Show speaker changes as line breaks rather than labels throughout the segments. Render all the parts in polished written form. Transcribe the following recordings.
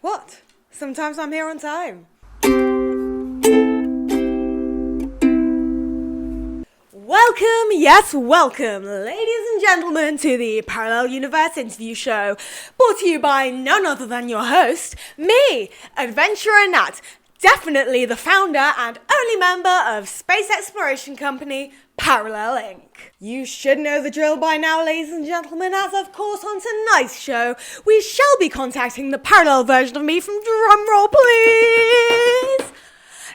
What? Sometimes I'm here on time. Welcome, yes, welcome, ladies and gentlemen, to the Parallel Universe interview show, brought to you by none other than your host, me, Adventurer Nat, definitely the founder and only member of space exploration company Parallel Inc. You should know the drill by now, ladies and gentlemen, as of course on tonight's show, we shall be contacting the parallel version of me from drumroll, please,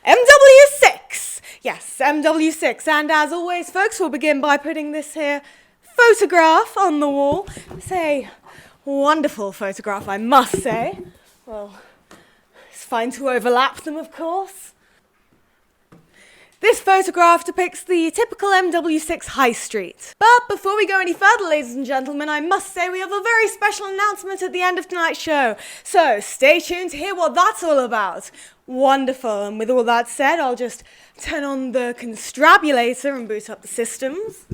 MW6. Yes, MW6, and as always, folks, we'll begin by putting this here photograph on the wall. It's a wonderful photograph, I must say. Well, it's fine to overlap them, of course. This photograph depicts the typical MW6 high street. But before we go any further, ladies and gentlemen, I must say we have a very special announcement at the end of tonight's show. So stay tuned to hear what that's all about. Wonderful, and with all that said, I'll just turn on the Constrabulator and boot up the systems.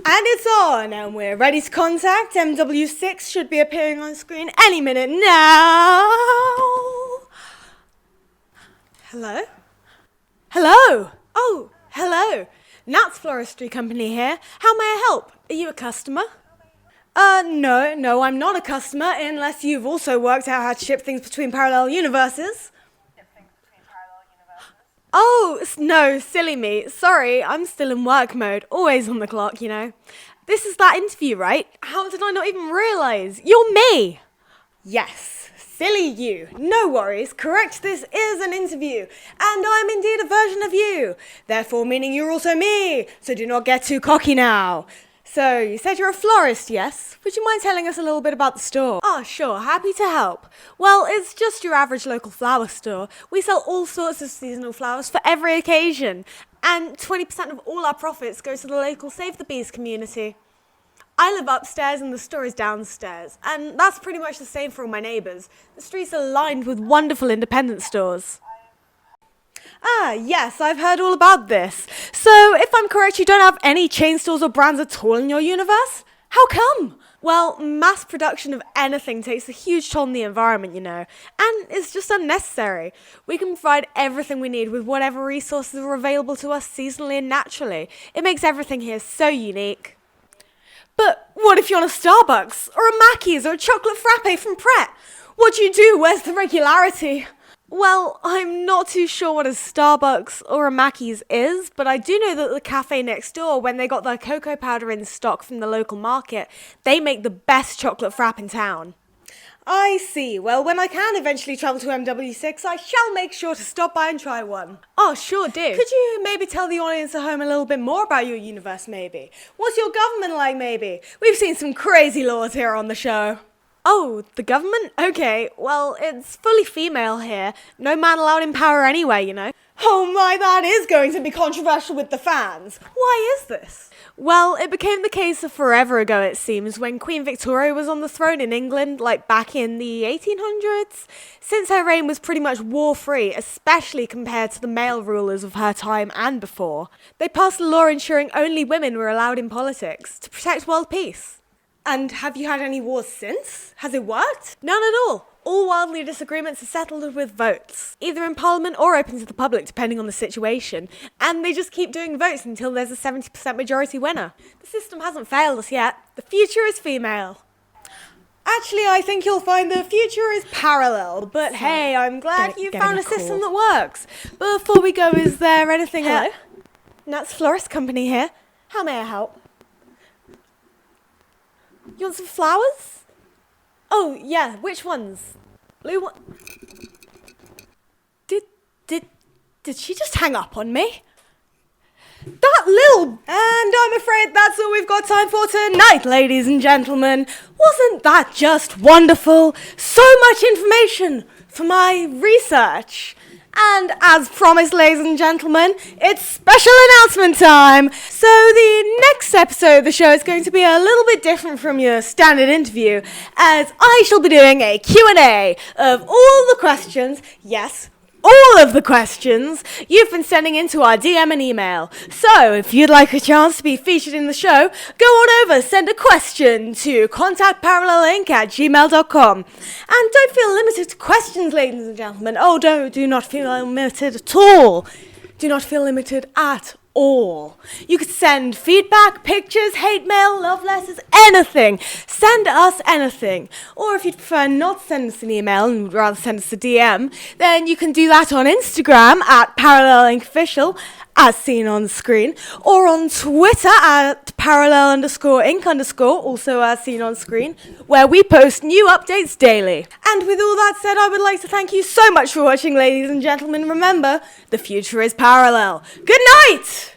And it's on, and we're ready to contact. MW6 should be appearing on screen any minute now. Hello? Hello? Oh, hello. Nat's Floristry Company here. How may I help? Are you a customer? No, I'm not a customer, unless you've also worked out how to ship things between parallel universes. Oh, no, silly me. Sorry, I'm still in work mode. Always on the clock, you know. This is that interview, right? How did I not even realise? You're me! Yes, silly you. No worries. Correct, this is an interview. And I'm indeed a version of you. Therefore, meaning you're also me. So do not get too cocky now. So, you said you're a florist, yes? Would you mind telling us a little bit about the store? Oh, sure, happy to help. Well, it's just your average local flower store. We sell all sorts of seasonal flowers for every occasion. And 20% of all our profits go to the local Save the Bees community. I live upstairs and the store is downstairs. And that's pretty much the same for all my neighbours. The streets are lined with wonderful independent stores. Ah, yes, I've heard all about this. So, if I'm correct, you don't have any chain stores or brands at all in your universe? How come? Well, mass production of anything takes a huge toll on the environment, you know, and it's just unnecessary. We can provide everything we need with whatever resources are available to us seasonally and naturally. It makes everything here so unique. But what if you're on a Starbucks, or a Mackey's, or a chocolate frappe from Pret? What do you do? Where's the regularity? Well, I'm not too sure what a Starbucks or a Mackey's is, but I do know that the cafe next door, when they got their cocoa powder in stock from the local market, they make the best chocolate frap in town. I see. Well, when I can eventually travel to MW6, I shall make sure to stop by and try one. Oh, sure do. Could you maybe tell the audience at home a little bit more about your universe, maybe? What's your government like, maybe? We've seen some crazy laws here on the show. Oh, the government? Okay, well, it's fully female here. No man allowed in power anyway, you know. Oh my, that is going to be controversial with the fans. Why is this? Well, it became the case forever ago, it seems, when Queen Victoria was on the throne in England, like back in the 1800s. Since her reign was pretty much war-free, especially compared to the male rulers of her time and before. They passed a law ensuring only women were allowed in politics to protect world peace. And have you had any wars since? Has it worked? None at all. All worldly disagreements are settled with votes, either in Parliament or open to the public, depending on the situation. And they just keep doing votes until there's a 70% majority winner. The system hasn't failed us yet. The future is female. Actually, I think you'll find the future is parallel. But hey, I'm glad you found a system that works. But before we go, is there anything else? Hello? Nat's Florist Company here. How may I help? You want some flowers? Oh, yeah, which ones? Blue one? Did she just hang up on me? That little... And I'm afraid that's all we've got time for tonight, ladies and gentlemen. Wasn't that just wonderful? So much information for my research. And as promised, ladies and gentlemen, it's special announcement time. So the next episode of the show is going to be a little bit different from your standard interview, as I shall be doing a Q&A of all the questions, yes, all of the questions you've been sending into our DM and email. So, if you'd like a chance to be featured in the show, go on over, send a question to contactparallelinc@gmail.com. And don't feel limited to questions, ladies and gentlemen. Oh, do not feel limited at all. Do not feel limited at all. You could send feedback, pictures, hate mail, love letters, anything. Send us anything. Or if you'd prefer not to send us an email and would rather send us a DM, then you can do that on Instagram at ParallelIncOfficial, as seen on the screen, or on Twitter at parallel_inc_, also as seen on screen, where we post new updates daily. And with all that said, I would like to thank you so much for watching, ladies and gentlemen. Remember, the future is parallel. Good night!